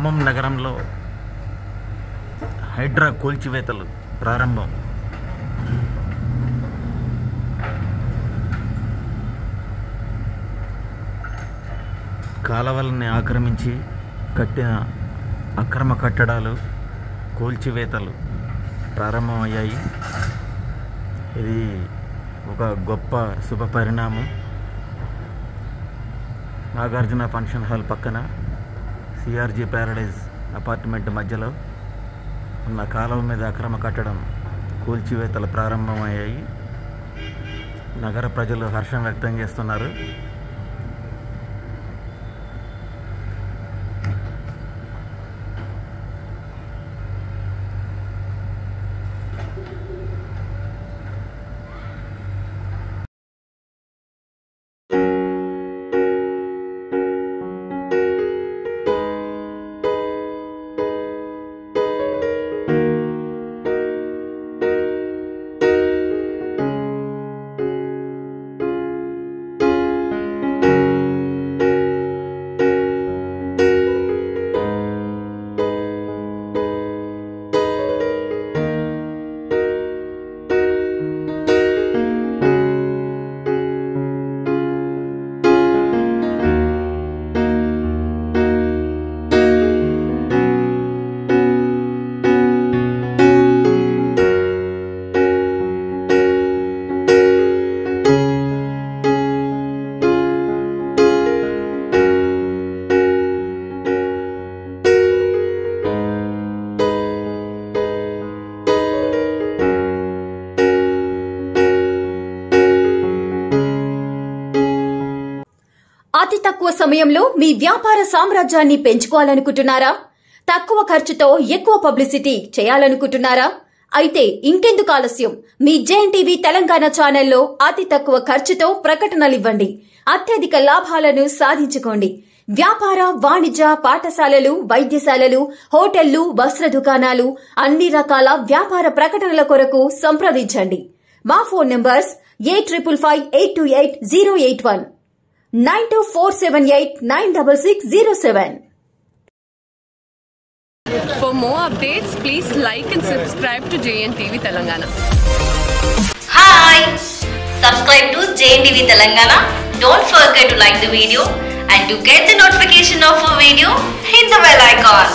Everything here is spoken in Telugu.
ఖమ్మం నగరంలో హైడ్రా కూల్చివేతలు ప్రారంభం. కాలవలని ఆక్రమించి కట్టిన అక్రమ కట్టడాలు కూల్చివేతలు ప్రారంభమయ్యాయి. ఇది ఒక గొప్ప శుభ పరిణామం. నాగార్జున ఫంక్షన్ హాల్ పక్కన సిఆర్జీ ప్యారడైజ్ అపార్ట్మెంట్ మధ్యలో ఉన్న కాలువ మీద అక్రమ కట్టడం కూల్చివేతలు ప్రారంభమయ్యాయి. నగర ప్రజలు హర్షం వ్యక్తం చేస్తున్నారు. అతి తక్కువ సమయంలో మీ వ్యాపార సామ్రాజ్యాన్ని పెంచుకోవాలనుకుంటున్నారా? తక్కువ ఖర్చుతో ఎక్కువ పబ్లిసిటీ చేయాలనుకుంటున్నారా? అయితే ఇంకెందుకు ఆలస్యం? మీ జేఎన్టీవీ తెలంగాణ ఛానల్లో అతి తక్కువ ఖర్చుతో ప్రకటనలివ్వండి. అత్యధిక లాభాలను సాధించుకోండి. వ్యాపార, వాణిజ్య, పాఠశాలలు, వైద్యశాలలు, హోటళ్లు, వస్త్ర దుకాణాలు, అన్ని రకాల వ్యాపార ప్రకటనల కొరకు సంప్రదించండి. మా phone numbers 8558288081 9247896607. For more updates, please like and subscribe to JNTV Telangana. Hi! Subscribe to JNTV Telangana. Don't forget to like the video and to get the notification of a video, hit the bell icon.